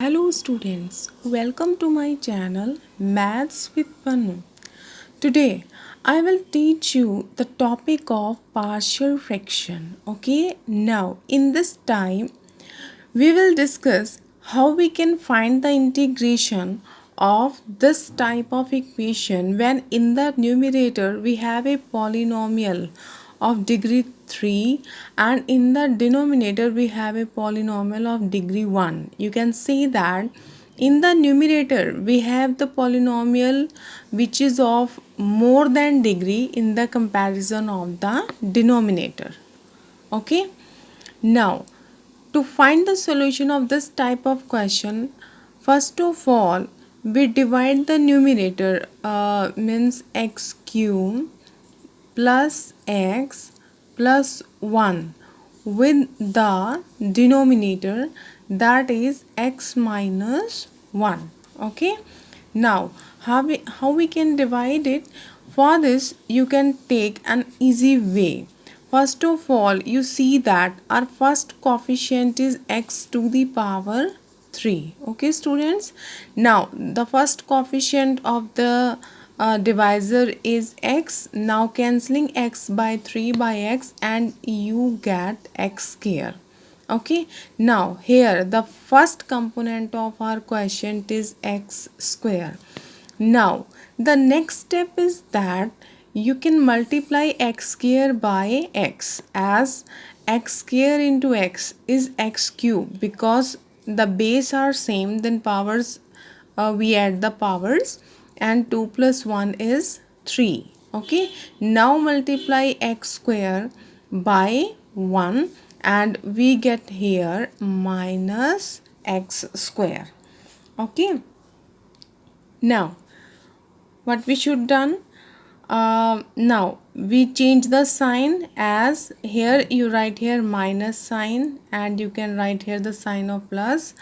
Hello students, welcome to my channel Maths with Panu. Today I will teach you the topic of partial fraction. Okay, now in this time we will discuss how we can find the integration of this type of equation when in the numerator we have a polynomial of degree 3 and in the denominator we have a polynomial of degree 1. You can see that in the numerator we have the polynomial which is of more than degree in the comparison of the denominator. Okay, now to find the solution of this type of question, first of all, we divide the numerator means x cube plus x plus 1 with the denominator that is x minus 1. Okay, now how we can divide it? For this you can take an easy way. First of all, you see that our first coefficient is x to the power 3. Okay students, now the first coefficient of the divisor is x. Now cancelling x by 3 by x and you get x square. Okay, now here the first component of our quotient is x square. Now the next step is that you can multiply x square by x, as x square into x is x cube. Because the base are same, then powers we add the powers, and 2 plus 1 is 3. Okay, now multiply x square by 1 and we get here minus x square. Okay, now what we should done, now we change the sign, as here you write here minus sign and you can write here the sign of plus.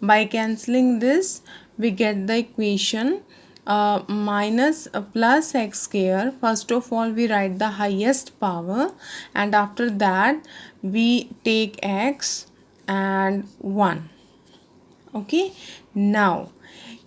By cancelling this we get the equation minus plus x square. First of all we write the highest power and after that we take x and 1. Okay, now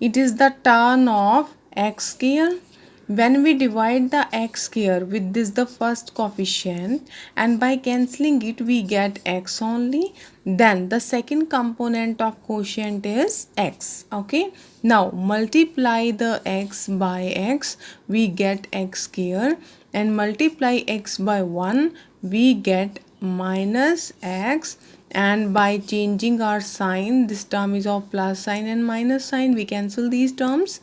it is the turn of x square. When we divide the x square with this the first coefficient and by cancelling it we get x only, then the second component of quotient is x. Okay, now multiply the x by x, we get x square, and multiply x by 1 we get minus x. And by changing our sign, this term is of plus sign and minus sign, we cancel these terms,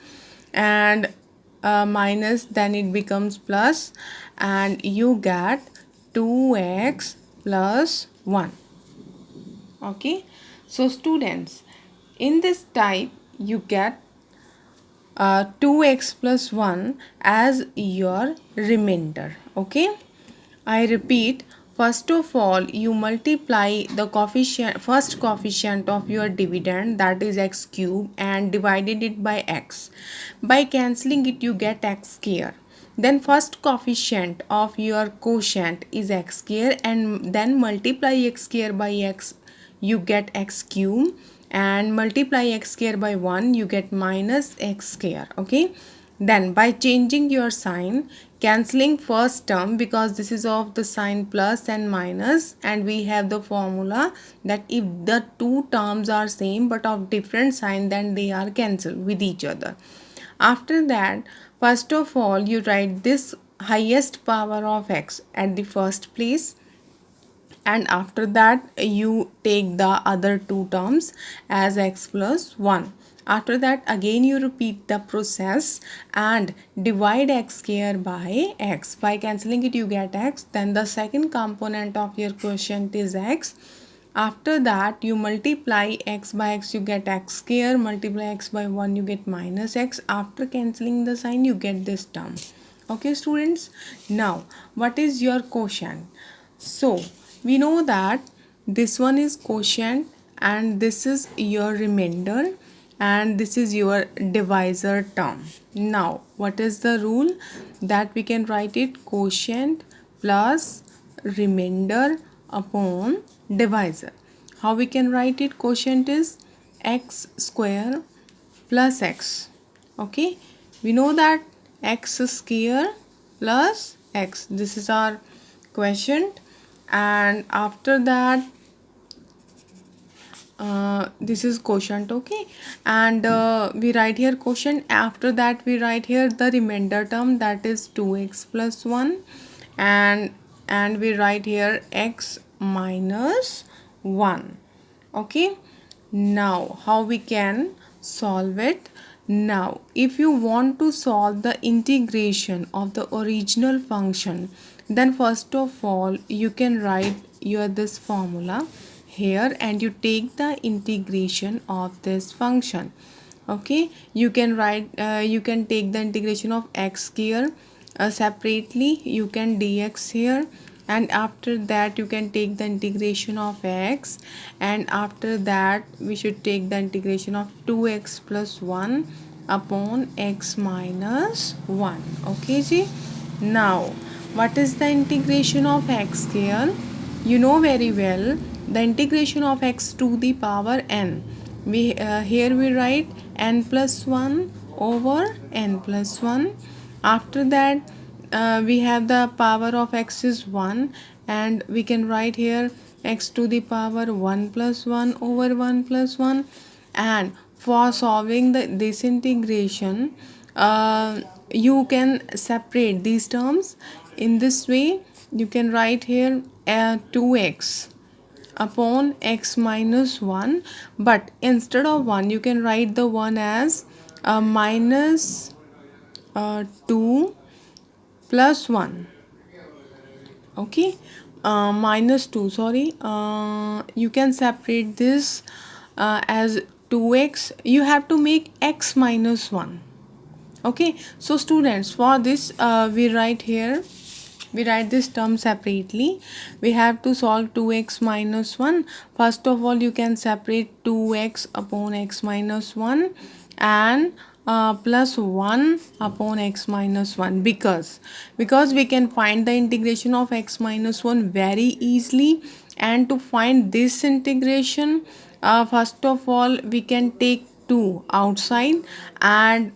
and minus, then it becomes plus, and you get 2x plus 1. Okay, so students, in this type you get 2x plus 1 as your remainder. Okay, I repeat, first of all you multiply the first coefficient of your dividend, that is x cube, and divided it by x. By cancelling it you get x square. Then first coefficient of your quotient is x square, and then multiply x square by x, you get x cube, and multiply x square by 1 you get minus x square. Okay, then by changing your sign, cancelling first term, because this is of the sign plus and minus, and we have the formula that if the two terms are same but of different sign, then they are cancelled with each other. After that, first of all you write this highest power of x at the first place, and after that you take the other two terms as x plus 1. After that again you repeat the process and divide x square by x. By cancelling it you get x. Then the second component of your quotient is x. After that you multiply x by x, you get x square, multiply x by 1 you get minus x. After cancelling the sign you get this term. Okay students, now what is your quotient? So we know that this one is quotient and this is your remainder and this is your divisor term. Now what is the rule? That we can write it quotient plus remainder upon divisor. How we can write it? Quotient is x square plus x. Okay, we know that x square plus x. This is our quotient, and after that this is quotient. Okay, and we write here quotient. After that we write here the remainder term, that is 2x plus 1, and we write here x minus 1. Okay, now how we can solve it? Now if you want to solve the integration of the original function, then first of all you can write your this formula here and you take the integration of this function. Okay, you can write you can take the integration of x here separately, you can dx here, and after that you can take the integration of x, and after that we should take the integration of 2x plus 1 upon x minus 1. Okay ji. Now what is the integration of x here? You know very well the integration of x to the power n. We here we write n plus 1 over n plus 1. After that we have the power of x is 1, and we can write here x to the power 1 plus 1 over 1 plus 1. And for solving this integration, you can separate these terms in this way. You can write here 2x upon x minus 1, but instead of 1 you can write the 1 as minus 2 plus 1. Okay, minus 2, sorry, you can separate this as 2x. You have to make x minus 1. Okay, so students, for this we write here, we write this term separately. We have to solve 2x minus 1. First of all you can separate 2x upon x minus 1 and plus 1 upon x minus 1, because we can find the integration of x minus 1 very easily. And to find this integration, first of all we can take 2 outside, and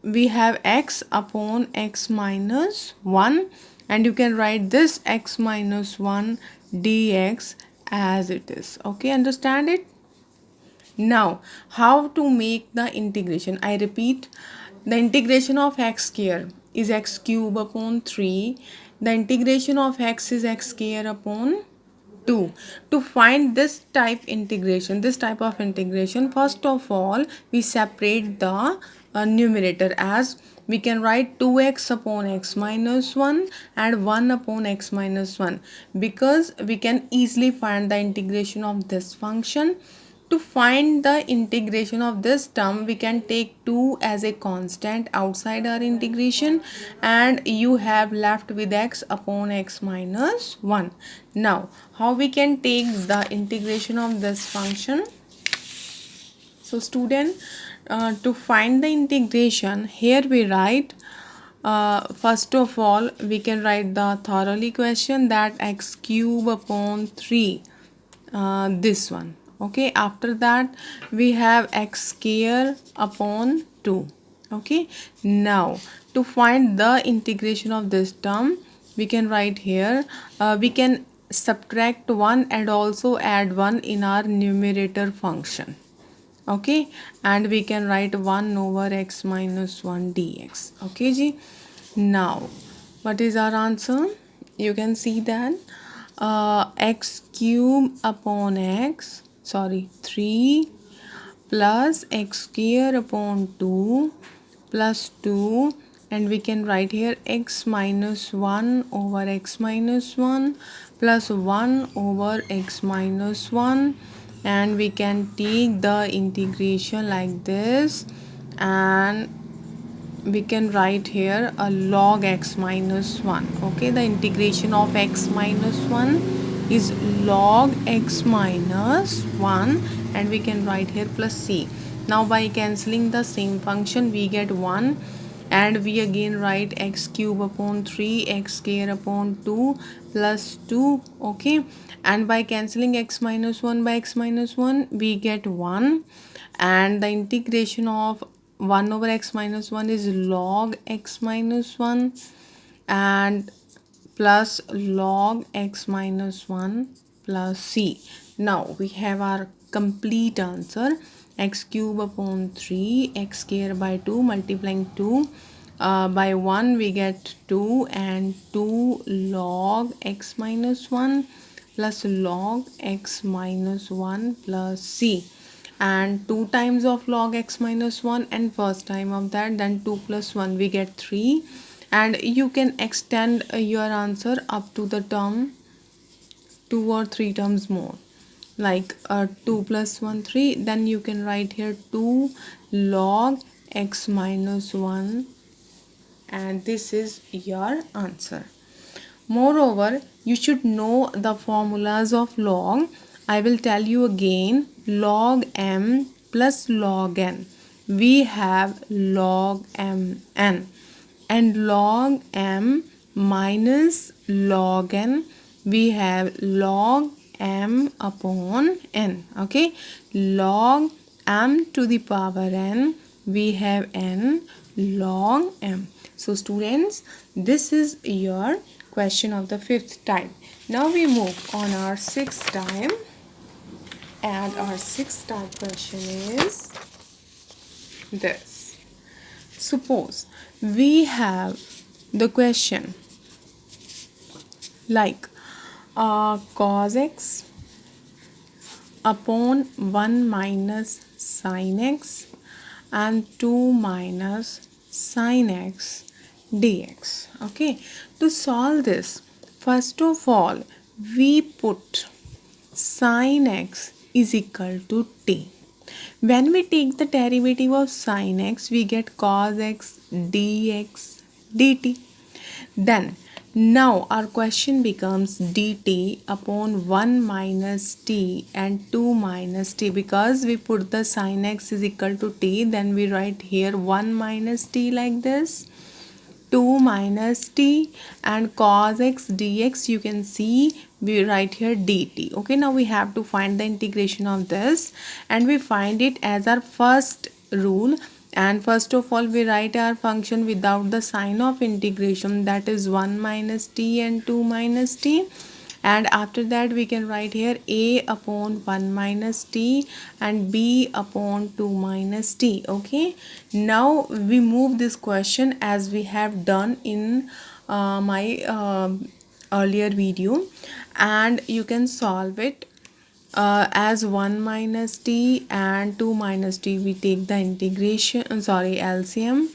we have x upon x minus 1, and you can write this x minus 1 dx as it is. Okay, understand it? Now how to make the integration? I repeat, the integration of x square is x cube upon 3, the integration of x is x square upon 2. To find this type of integration, first of all we separate the numerator, as we can write 2x upon x minus 1 and 1 upon x minus 1, because we can easily find the integration of this function. To find the integration of this term, we can take 2 as a constant outside our integration, and you have left with x upon x minus 1. Now how we can take the integration of this function? So student, to find the integration, here we write first of all we can write the thoroughly equation, that x cube upon 3, this one. Okay, after that we have x square upon 2. Okay, now to find the integration of this term, we can write here we can subtract 1 and also add 1 in our numerator function. Okay, and we can write 1 over x minus 1 dx. Okay ji. Now what is our answer? You can see that x cube upon 3 plus x square upon 2 plus 2, and we can write here x minus 1 over x minus 1 plus 1 over x minus 1, and we can take the integration like this, and we can write here a log x minus 1. Okay, the integration of x minus 1 is log x minus 1, and we can write here plus c. Now by cancelling the same function we get 1, and we again write x cube upon 3 x square upon 2 plus 2. Okay, and by cancelling x minus 1 by x minus 1 we get 1, and the integration of 1 over x minus 1 is log x minus 1 and plus log x minus 1 plus c. Now we have our complete answer. X cube upon 3, x square by 2, multiplying 2 by 1 we get 2, and 2 log x minus 1 plus log x minus 1 plus c, and 2 times of log x minus 1 and first time of that, then 2 plus 1 we get 3, and you can extend your answer up to the term 2 or 3 terms more, like 2 plus 1 3, then you can write here 2 log x minus 1, and this is your answer. Moreover, you should know the formulas of log. I will tell you again. Log m plus log n. We have log m n, and log m minus log n, we have log m upon n. Okay, log m to the power n, we have n log m. So students, this is your question of the 5th time. Now we move on our 6th time, and our 6th time question is this. Suppose we have the question like cos x upon 1 minus sin x and 2 minus sin x dx. Okay, to solve this, first of all we put sin x is equal to t. When we take the derivative of sin x, we get cos x dx dt. Then now our question becomes dt upon 1 minus t and 2 minus t. Because we put the sin x is equal to t, then we write here 1 minus t like this, 2 minus t, and cos x dx, you can see we write here dt. Okay, now we have to find the integration of this, and we find it as our first rule. And first of all we write our function without the sign of integration, that is 1 minus t and 2 minus t, and after that we can write here a upon 1 minus t and b upon 2 minus t. Okay, now we move this question as we have done in my earlier video, and you can solve it as 1 minus t and 2 minus t. We take the integration, LCM,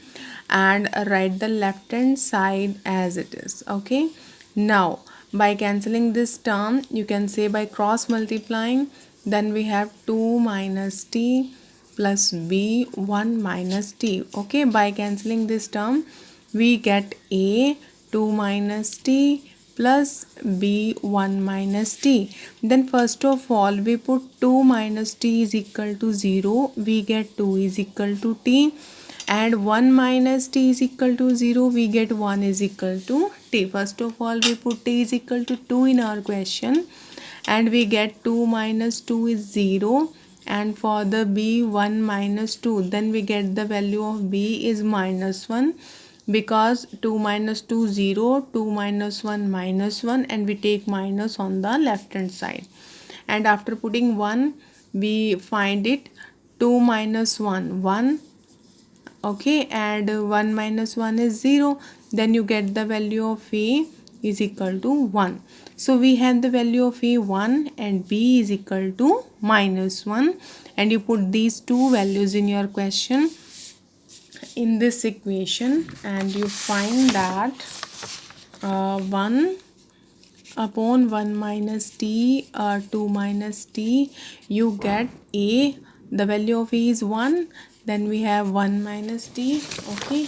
and write the left hand side as it is. Okay, now by cancelling this term, you can say by cross multiplying, then we have 2 minus t plus b 1 minus t. Okay, by cancelling this term we get a 2 minus t plus b 1 minus t. Then first of all we put 2 minus t is equal to 0, we get 2 is equal to t, and 1 minus t is equal to 0, we get 1 is equal to t. First of all we put t is equal to 2 in our question, and we get 2 minus 2 is 0, and for the b 1 minus 2, then we get the value of b is minus 1, because 2 minus 2 0, 2 minus 1 minus 1, and we take minus on the left hand side, and after putting 1 we find it 2 minus 1 1. Okay, and 1 minus 1 is 0, then you get the value of a is equal to 1. So we have the value of a 1 and b is equal to minus 1, and you put these two values in your question in this equation, and you find that 1 upon 1 minus t 2 minus t, you get a, the value of a is 1, then we have 1 minus t. Okay,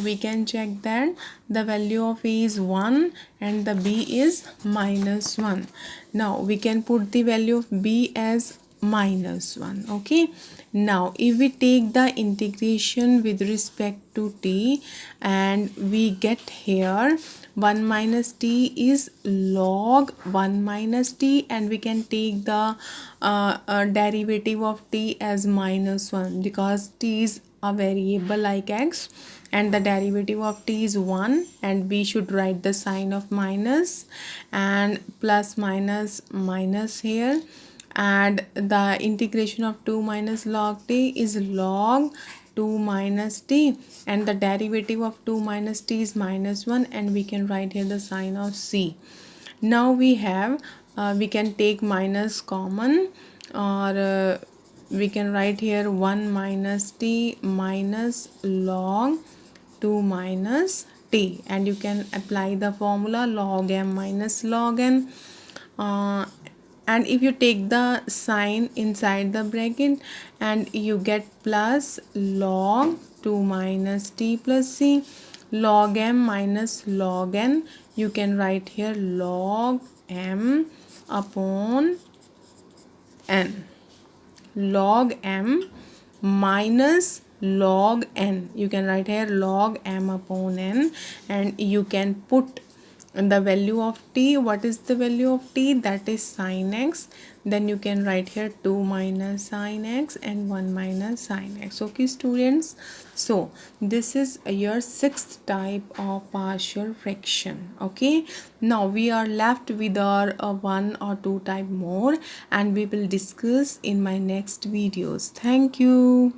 we can check that the value of a is 1 and the b is minus 1. Now we can put the value of b as minus 1. Okay, Now if we take the integration with respect to t, and we get here 1 minus t is log 1 minus t, and we can take the derivative of t as minus 1 because t is a variable like x, and the derivative of t is 1, and we should write the sign of minus, and plus minus minus here, and the integration of 2 minus log t is log 2 minus t, and the derivative of 2 minus t is minus 1, and we can write here the sign of c. Now we have we can take minus common, or we can write here 1 minus t minus log 2 minus t, and you can apply the formula log m minus log n, uh, and if you take the sign inside the bracket, and you get plus log 2 minus t plus c, log m minus log n, you can write here log m upon n, log m minus log n, you can write here log m upon n, and you can put the value of t. What is the value of t? That is sin x. Then you can write here 2 minus sin x and 1 minus sin x. Okay students, so this is your sixth type of partial fraction. Okay, now we are left with our one or two type more, and we will discuss in my next videos. Thank you.